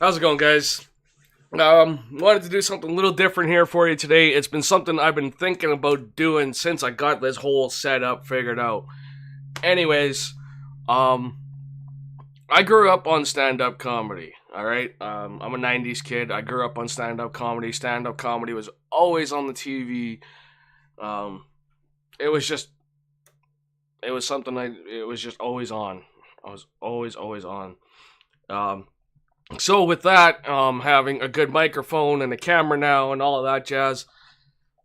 How's it going, guys? Wanted to do something a little different here for you today. It's been something I've been thinking about doing since I got this whole setup figured out. Anyways, I grew up on stand-up comedy, alright? I'm a 90s kid. I grew up on stand-up comedy. Stand-up comedy was always on the TV. It was just, it was something it was just always on. I was always on. So with that, having a good microphone and a camera now and all of that jazz,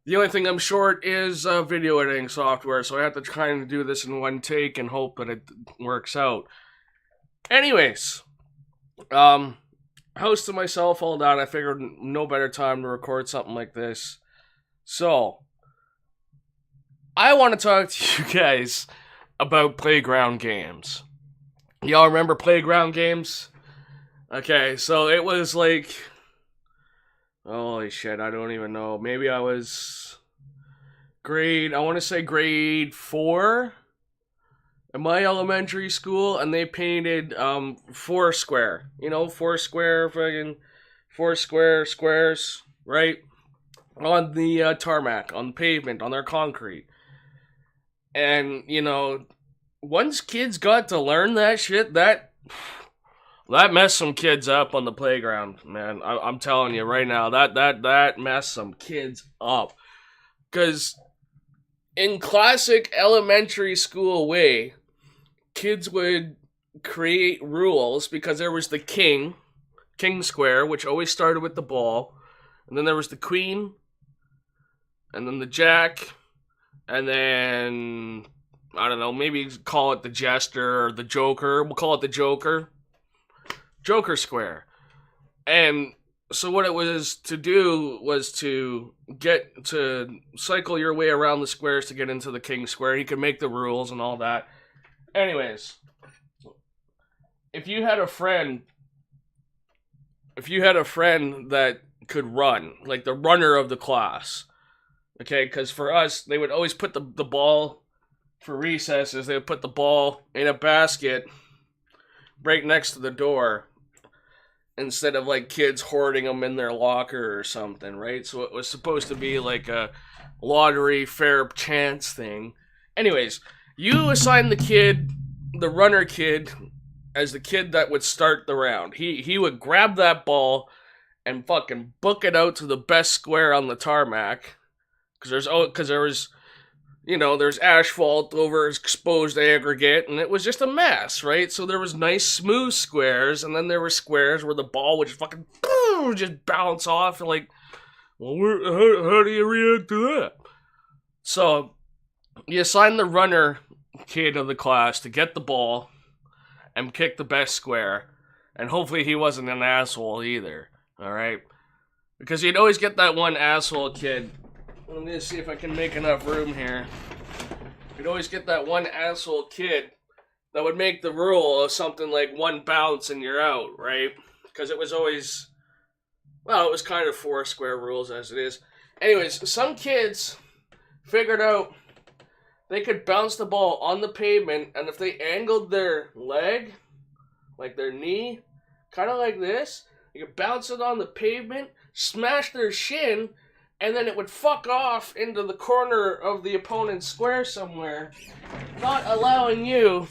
the only thing I'm short is video editing software, so I have to try and do this in one take and hope that it works out. Anyways, house to myself, all that, I figured no better time to record something like this. So, I want to talk to you guys about playground games. Y'all remember playground games? Okay, so it was like, holy shit, I don't even know. Maybe I was I want to say grade 4 in my elementary school, and they painted Foursquare. You know, Foursquare, fucking Foursquare squares, right? On the tarmac, on the pavement, on their concrete. And, you know, once kids got to learn that shit, that messed some kids up on the playground, man. I'm telling you right now, that messed some kids up. Because in classic elementary school way, kids would create rules because there was the king square, which always started with the ball, and then there was the queen, and then the jack, and then, I don't know, maybe call it the jester or the joker. We'll call it the joker square. And so what it was to do was to get to cycle your way around the squares to get into the king square. He could make the rules and all that. Anyways, if you had a friend that could run, like the runner of the class, okay, because for us, they would always put the ball, for recesses, they would put the ball in a basket right next to the door, instead of like kids hoarding them in their locker or something, right? So it was supposed to be like a lottery fair chance thing. Anyways, you assign the runner kid, as the kid that would start the round. He would grab that ball and fucking book it out to the best square on the tarmac, because there was, you know, there's asphalt over exposed aggregate, and it was just a mess, right? So there was nice smooth squares, and then there were squares where the ball would just fucking just bounce off, and like, well, how do you react to that? So you assign the runner kid of the class to get the ball and kick the best square, and hopefully he wasn't an asshole either, alright? Because you'd always get that one asshole kid. Let me see if I can make enough room here. You'd always get that one asshole kid that would make the rule of something like one bounce and you're out, right? Because it was always, well, it was kind of Foursquare rules as it is. Anyways, some kids figured out they could bounce the ball on the pavement, and if they angled their leg, like their knee, kind of like this, they could bounce it on the pavement, smash their shin, and then it would fuck off into the corner of the opponent's square somewhere, not allowing you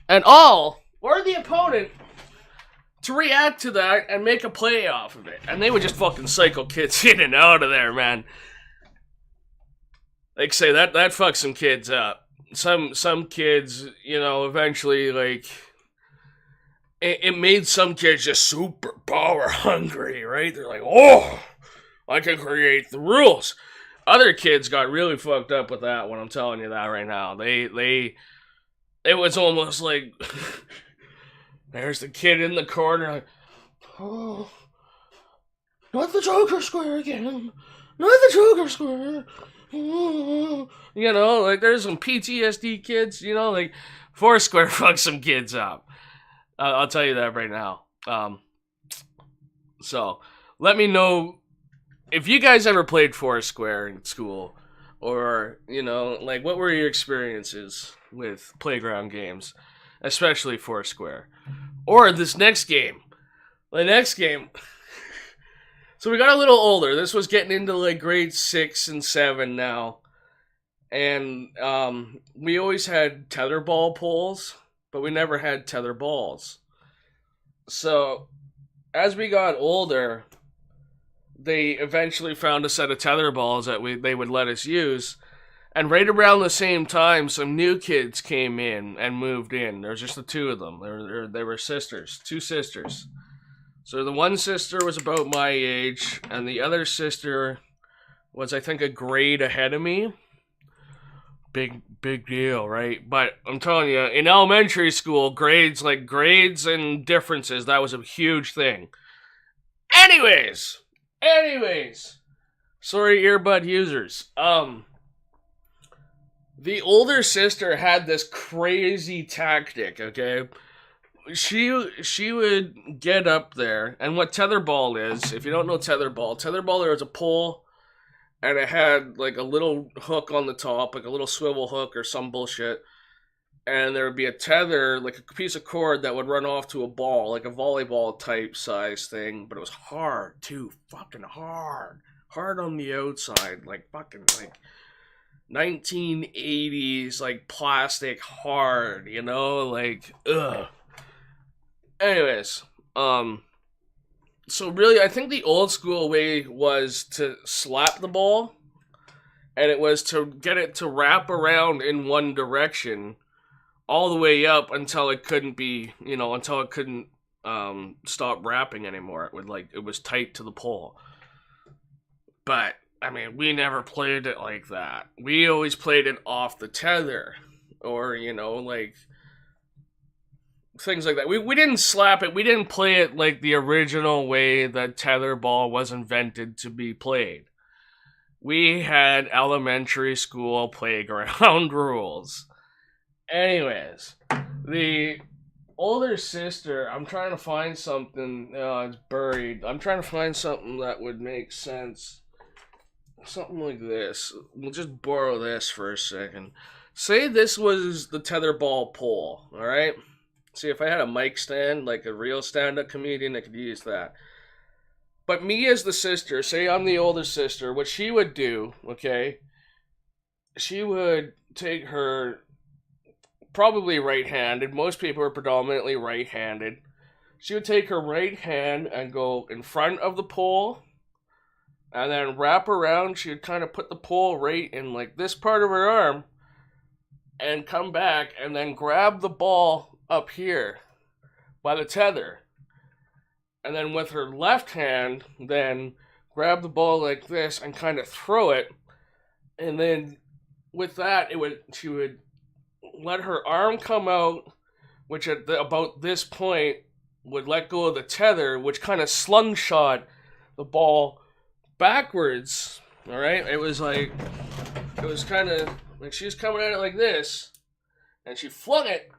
at all, or the opponent, to react to that and make a play off of it. And they would just fucking cycle kids in and out of there, man. Like say, that fucks some kids up. Some kids, you know, eventually, like, it made some kids just super power hungry, right? They're like, oh, I can create the rules. Other kids got really fucked up with that one, I'm telling you that right now. It was almost like, there's the kid in the corner, like, oh, not the Joker Square again. Not the Joker Square. You know, like there's some PTSD kids, you know, like Foursquare fucked some kids up. I'll tell you that right now. So let me know if you guys ever played Foursquare in school, or, you know, like what were your experiences with playground games, especially Foursquare, or this next game. The next game. So we got a little older. This was getting into like grade 6 and 7 now. And we always had tetherball poles, but we never had tether balls. So as we got older, they eventually found a set of tether balls that they would let us use. And right around the same time, some new kids came in and moved in. There was just the two of them. They were sisters, two sisters. So the one sister was about my age, and the other sister was, I think, a grade ahead of me. Big deal, right? But I'm telling you, in elementary school, grades and differences, that was a huge thing. Anyways, sorry, earbud users. The older sister had this crazy tactic, okay? She would get up there, and what tetherball is, if you don't know tetherball, there was a pole, and it had like a little hook on the top, like a little swivel hook or some bullshit, and there would be a tether, like a piece of cord that would run off to a ball, like a volleyball type size thing, but it was hard too, fucking hard on the outside, like fucking like 1980s, like plastic hard, you know, like ugh. Anyways, so really, I think the old school way was to slap the ball, and it was to get it to wrap around in one direction all the way up until it couldn't be, you know, until it couldn't stop wrapping anymore. It was tight to the pole. But, I mean, we never played it like that. We always played it off the tether, or, you know, like things like that. We didn't slap it. We didn't play it like the original way that tetherball was invented to be played. We had elementary school playground rules. Anyways, the older sister, I'm trying to find something. It's buried. I'm trying to find something that would make sense. Something like this. We'll just borrow this for a second. Say this was the tetherball pole, alright? See, if I had a mic stand, like a real stand-up comedian, I could use that. But me as the sister, say I'm the older sister, what she would do, okay, she would take her, probably right-handed, most people are predominantly right-handed, she would take her right hand and go in front of the pole, and then wrap around. She would kind of put the pole right in like this part of her arm, and come back, and then grab the ball up here by the tether, and then with her left hand then grab the ball like this and kind of throw it, and then with that she would let her arm come out, which at about this point would let go of the tether, which kind of slingshot the ball backwards. All right, it was kind of like she was coming at it like this, and she flung it,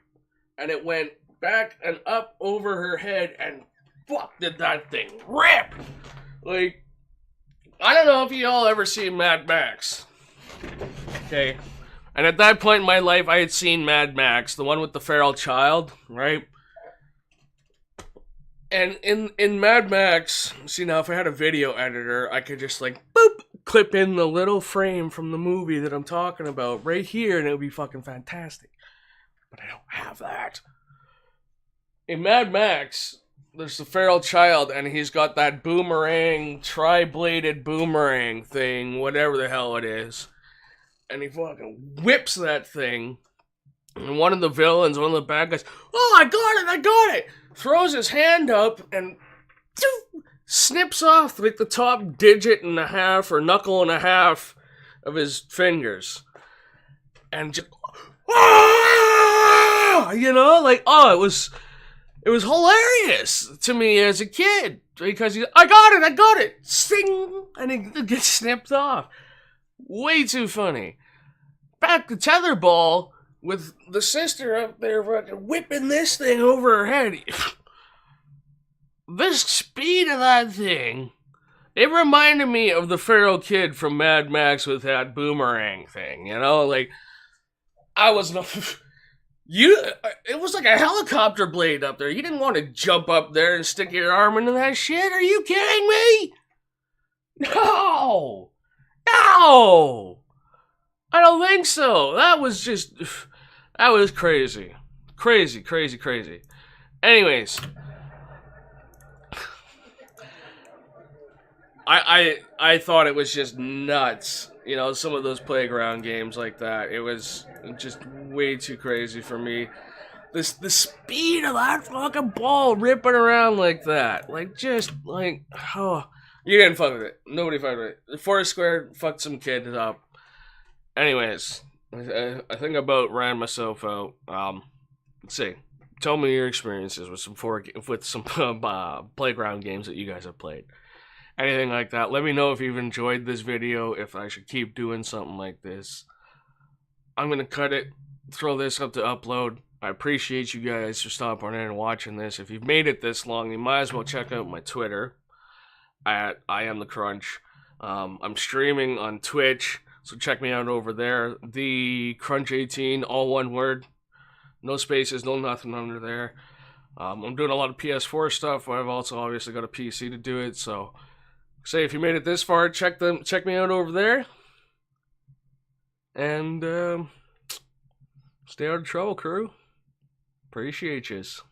and it went back and up over her head, and fuck did that thing rip! Like, I don't know if y'all ever seen Mad Max. Okay. And at that point in my life, I had seen Mad Max, the one with the feral child, right? And in Mad Max, see, now if I had a video editor, I could just like, boop, clip in the little frame from the movie that I'm talking about right here, and it would be fucking fantastic. But I don't have that. In Mad Max, there's the feral child, and he's got that boomerang, tri-bladed boomerang thing, whatever the hell it is. And he fucking whips that thing. And one of the villains, one of the bad guys, oh, I got it! Throws his hand up and snips off like the top digit and a half or knuckle and a half of his fingers. And just, you know, like, oh, it was hilarious to me as a kid, because I got it, sing, and it gets snipped off. Way too funny. Back to tetherball with the sister up there fucking whipping this thing over her head. The speed of that thing. It reminded me of the feral kid from Mad Max with that boomerang thing, you know? Like, I was no... It was like a helicopter blade up there. You didn't want to jump up there and stick your arm into that shit. Are you kidding me? No! No! I don't think so. That was crazy. Crazy. Anyways. I thought it was just nuts. You know, some of those playground games like that. It was just way too crazy for me. The speed of that fucking ball ripping around like that. Like, just, like, oh. You didn't fuck with it. Nobody fucked with it. Foursquare fucked some kid up. Anyways, I think I about ran myself out. Let's see. Tell me your experiences with some playground games that you guys have played. Anything like that. Let me know if you've enjoyed this video, if I should keep doing something like this. I'm going to cut it, throw this up to upload. I appreciate you guys for stopping in and watching this. If you've made it this long, you might as well check out my Twitter at I Am The Crunch. I'm streaming on Twitch, so check me out over there. The Crunch 18, all one word. No spaces, no nothing under there. I'm doing a lot of PS4 stuff, but I've also obviously got a PC to do it, so... Say, if you made it this far, check me out over there. And, stay out of trouble, crew. Appreciate yous.